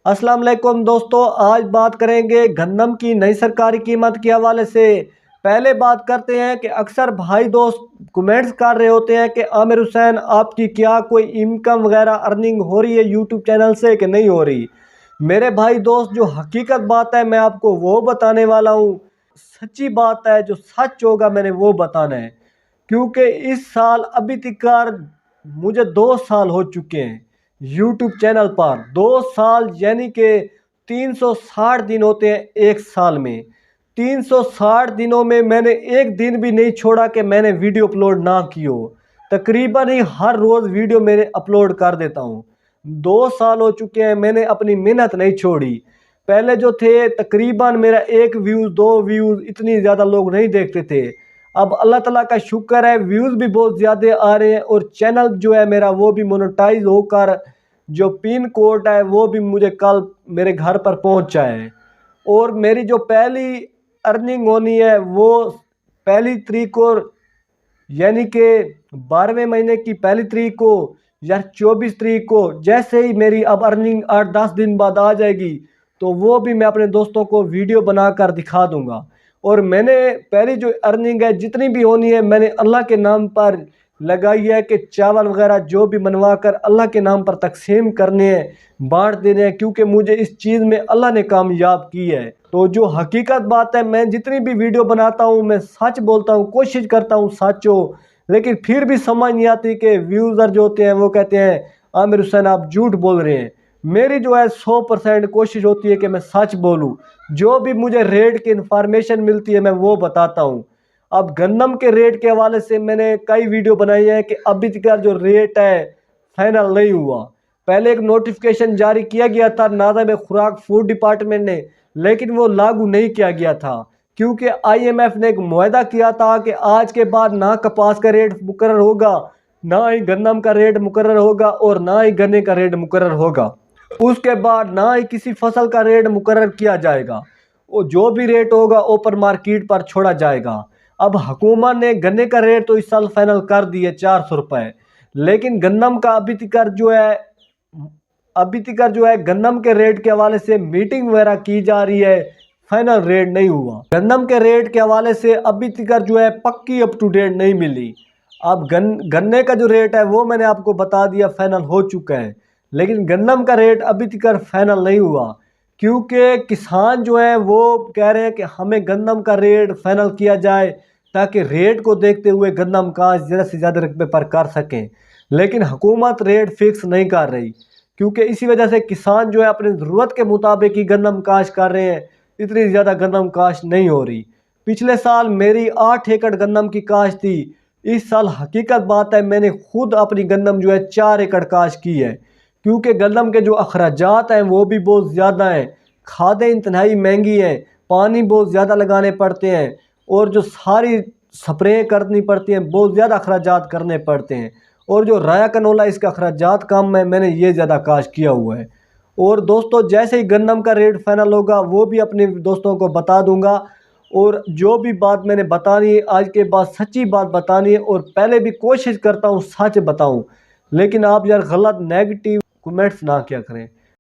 अस्सलाम वालेकुम दोस्तों, आज बात करेंगे गंदम की नई सरकारी कीमत के हवाले से। पहले बात करते हैं कि अक्सर भाई दोस्त कमेंट्स कर रहे होते हैं कि आमिर हुसैन आपकी क्या कोई इनकम वगैरह अर्निंग हो रही है यूट्यूब चैनल से कि नहीं हो रही। मेरे भाई दोस्त, जो हकीकत बात है मैं आपको वो बताने वाला हूँ। सच्ची बात है, जो सच होगा मैंने वो बताना है। क्योंकि इस साल अभी तक मुझे 2 साल हो चुके हैं यूट्यूब चैनल पर। 2 साल यानी कि 360 दिन होते हैं एक साल में। 360 दिनों में मैंने एक दिन भी नहीं छोड़ा कि मैंने वीडियो अपलोड ना की हो। तकरीबन ही हर रोज़ वीडियो मेरे अपलोड कर देता हूँ। 2 साल हो चुके हैं, मैंने अपनी मेहनत नहीं छोड़ी। पहले जो थे तकरीबन मेरा 1 व्यूज़ 2 व्यूज़ इतनी ज़्यादा लोग नहीं देखते थे। अब अल्लाह ताला का शुक्र है, व्यूज़ भी बहुत ज़्यादा आ रहे हैं और चैनल जो है मेरा वो भी मोनेटाइज होकर जो पिन कोड है वो भी मुझे कल मेरे घर पर पहुंचा है। और मेरी जो पहली अर्निंग होनी है वो पहली तारीख को, यानी कि 12वें महीने की पहली तारीख को या 24 तारीख को, जैसे ही मेरी अब अर्निंग 8-10 दिन बाद आ जाएगी तो वो भी मैं अपने दोस्तों को वीडियो बनाकर दिखा दूंगा। और मैंने पहली जो अर्निंग है जितनी भी होनी है मैंने अल्लाह के नाम पर लगाई है कि चावल वगैरह जो भी बनवा कर अल्लाह के नाम पर तकसीम करने हैं, बांट देने हैं, क्योंकि मुझे इस चीज़ में अल्लाह ने कामयाब की है। तो जो हकीकत बात है, मैं जितनी भी वीडियो बनाता हूँ मैं सच बोलता हूँ, कोशिश करता हूँ सच हो, लेकिन फिर भी समझ नहीं आती कि व्यूज़र जो होते हैं वो कहते हैं आमिर हुसैन आप झूठ बोल रहे हैं। मेरी जो है 100% कोशिश होती है कि मैं सच बोलूँ। जो भी मुझे रेट की इंफॉर्मेशन मिलती है मैं वो बताता हूँ। अब गंदम के रेट के हवाले से मैंने कई वीडियो बनाई है कि अभी तक जो रेट है फाइनल नहीं हुआ। पहले एक नोटिफिकेशन जारी किया गया था नाज़िम खुराक फूड डिपार्टमेंट ने, लेकिन वो लागू नहीं किया गया था क्योंकि IMF ने एक मुआहदा किया था कि आज के बाद ना कपास का रेट मुकर्रर होगा, ना ही गंदम का रेट मुकर्रर होगा और ना ही गन्ने का रेट मुकर्रर होगा। उसके बाद ना ही किसी फसल का रेट मुकर्रर किया जाएगा। वो जो भी रेट होगा ओपन मार्केट पर छोड़ा जाएगा। अब हुकूमत ने गन्ने का रेट तो इस साल फाइनल कर दिए 400 रुपये, लेकिन गंदम का अभी तक जो है गंदम के रेट के हवाले से मीटिंग वगैरह की जा रही है, फाइनल रेट नहीं हुआ। गंदम के रेट के हवाले से अभी तक जो है पक्की अप टू डेट नहीं मिली। अब गन्ने का जो रेट है वो मैंने आपको बता दिया फाइनल हो चुका है, लेकिन गंदम का रेट अभी तक फाइनल नहीं हुआ क्योंकि किसान जो है वो कह रहे हैं कि हमें गंदम का रेट फाइनल किया जाए ताकि रेट को देखते हुए गंदम काश्त ज़्यादा से ज़्यादा रकबे पर कर सकें। लेकिन हुकूमत रेट फिक्स नहीं कर रही क्योंकि इसी वजह से किसान जो है अपनी ज़रूरत के मुताबिक ही गंदम काश्त कर रहे हैं। इतनी ज़्यादा गंदम काश्त नहीं हो रही। पिछले साल मेरी 8 एकड़ गंदम की काश्त थी। इस साल हकीकत बात है मैंने खुद अपनी गंदम जो है 4 एकड़ काश्त की है क्योंकि गंदम के जो अखराजात हैं वो भी बहुत ज़्यादा हैं। खादें इंतहाई महंगी हैं, पानी बहुत ज़्यादा लगाने पड़ते हैं और जो सारी स्प्रे करनी पड़ती हैं बहुत ज़्यादा अखराजात करने पड़ते हैं। और जो राया कनोला इसका अखराजात कम है, मैंने ये ज़्यादा काश्त किया हुआ है। और दोस्तों जैसे ही गंदम का रेट फाइनल होगा वो भी अपने दोस्तों को बता दूंगा। और जो भी बात मैंने बतानी है आज के बाद सच्ची बात बतानी है, और पहले भी कोशिश करता हूँ सच बताऊँ, लेकिन आप यार गलत नेगेटिव कमेंट्स ना किया करें।